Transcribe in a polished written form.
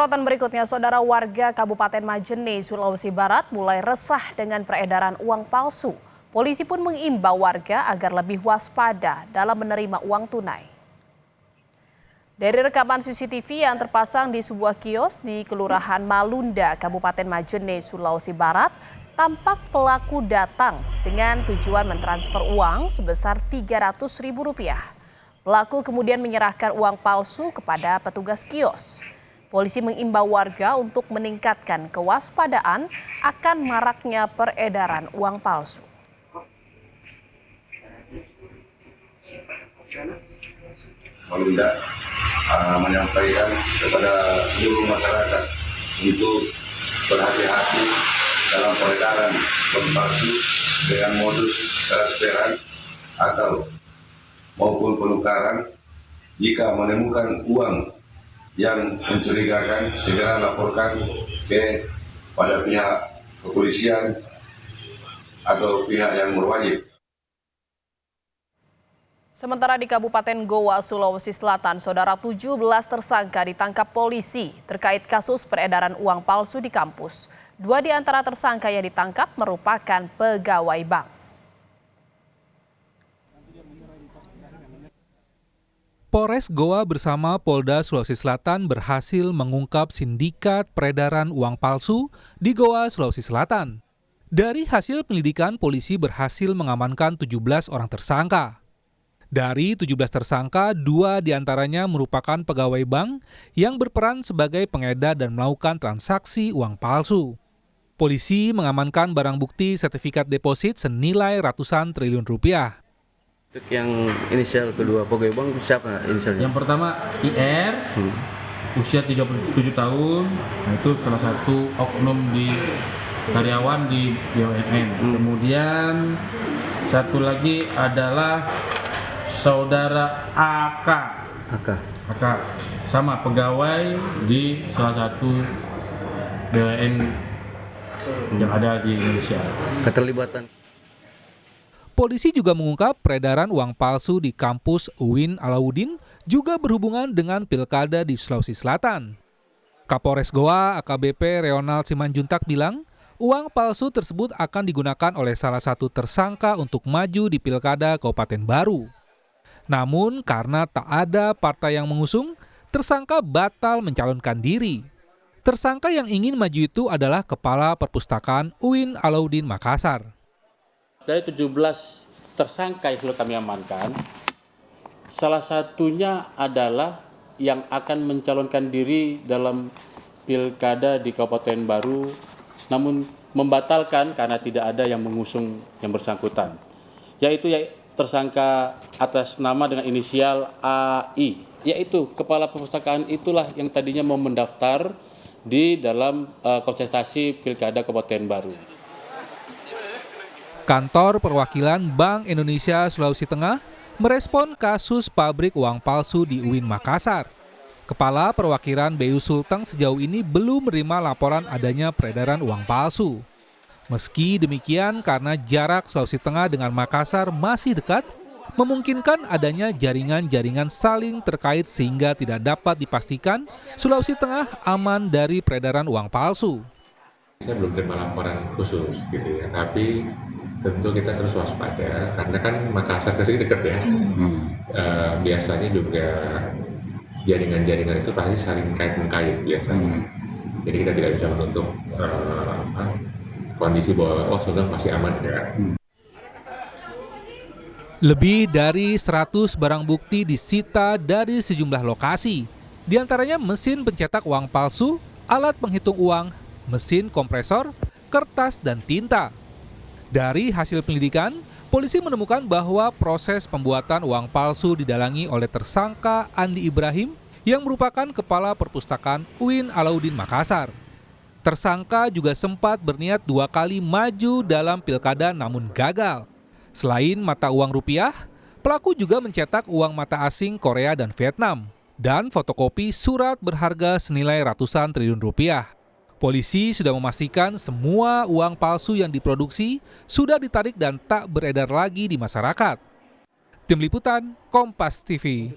Sorotan berikutnya, saudara warga Kabupaten Majene, Sulawesi Barat mulai resah dengan peredaran uang palsu. Polisi pun mengimbau warga agar lebih waspada dalam menerima uang tunai. Dari rekaman CCTV yang terpasang di sebuah kios di Kelurahan Malunda, Kabupaten Majene, Sulawesi Barat, tampak pelaku datang dengan tujuan mentransfer uang sebesar Rp300.000. Pelaku kemudian menyerahkan uang palsu kepada petugas kios. Polisi mengimbau warga untuk meningkatkan kewaspadaan akan maraknya peredaran uang palsu. Malunda menyampaikan kepada seluruh masyarakat untuk berhati-hati dalam peredaran uang palsu dengan modus transferan atau maupun penukaran. Jika menemukan uang yang mencurigakan, segera laporkan pada pihak kepolisian atau pihak yang berwajib. Sementara di Kabupaten Goa, Sulawesi Selatan, saudara 17 tersangka ditangkap polisi terkait kasus peredaran uang palsu di kampus. 2 di antara tersangka yang ditangkap merupakan pegawai bank. Polres Goa bersama Polda Sulawesi Selatan berhasil mengungkap sindikat peredaran uang palsu di Goa, Sulawesi Selatan. Dari hasil penyelidikan, polisi berhasil mengamankan 17 orang tersangka. Dari 17 tersangka, 2 diantaranya merupakan pegawai bank yang berperan sebagai pengedar dan melakukan transaksi uang palsu. Polisi mengamankan barang bukti sertifikat deposit senilai ratusan triliun rupiah. Untuk yang inisial kedua pegawai bank siapa inisialnya? Yang pertama IR, usia 37 tahun, itu salah satu oknum di karyawan di BUMN. Kemudian satu lagi adalah saudara AK, sama pegawai di salah satu BUMN yang ada di Indonesia. Keterlibatan. Polisi juga mengungkap peredaran uang palsu di kampus UIN Alauddin juga berhubungan dengan pilkada di Sulawesi Selatan. Kapolres Goa AKBP Reonald Simanjuntak bilang, uang palsu tersebut akan digunakan oleh salah satu tersangka untuk maju di pilkada Kabupaten Baru. Namun karena tak ada partai yang mengusung, tersangka batal mencalonkan diri. Tersangka yang ingin maju itu adalah Kepala Perpustakaan UIN Alauddin Makassar. Dari 17 tersangka yang sudah kami amankan, salah satunya adalah yang akan mencalonkan diri dalam pilkada di Kabupaten Baru, namun membatalkan karena tidak ada yang mengusung yang bersangkutan, yaitu tersangka atas nama dengan inisial AI, yaitu Kepala Perpustakaan itulah yang tadinya mau mendaftar di dalam kontestasi pilkada Kabupaten Baru. Kantor Perwakilan Bank Indonesia Sulawesi Tengah merespon kasus pabrik uang palsu di UIN Makassar. Kepala Perwakilan BU Sulteng sejauh ini belum menerima laporan adanya peredaran uang palsu. Meski demikian, karena jarak Sulawesi Tengah dengan Makassar masih dekat, memungkinkan adanya jaringan-jaringan saling terkait sehingga tidak dapat dipastikan Sulawesi Tengah aman dari peredaran uang palsu. Saya belum terima laporan khusus gitu ya, tapi tentu kita terus waspada karena kan Makassar ke sini dekat ya. Biasanya juga jaringan-jaringan itu pasti saling kait-mengkait biasanya. Jadi kita tidak bisa menutup kondisi bahwa Sulteng pasti aman ya. Lebih dari 100 barang bukti disita dari sejumlah lokasi. Di antaranya mesin pencetak uang palsu, alat penghitung uang, mesin kompresor, kertas, dan tinta. Dari hasil penyelidikan, polisi menemukan bahwa proses pembuatan uang palsu didalangi oleh tersangka Andi Ibrahim yang merupakan Kepala Perpustakaan UIN Alauddin Makassar. Tersangka juga sempat berniat 2 kali maju dalam pilkada namun gagal. Selain mata uang rupiah, pelaku juga mencetak uang mata asing Korea dan Vietnam dan fotokopi surat berharga senilai ratusan triliun rupiah. Polisi sudah memastikan semua uang palsu yang diproduksi sudah ditarik dan tak beredar lagi di masyarakat. Tim Liputan, Kompas TV.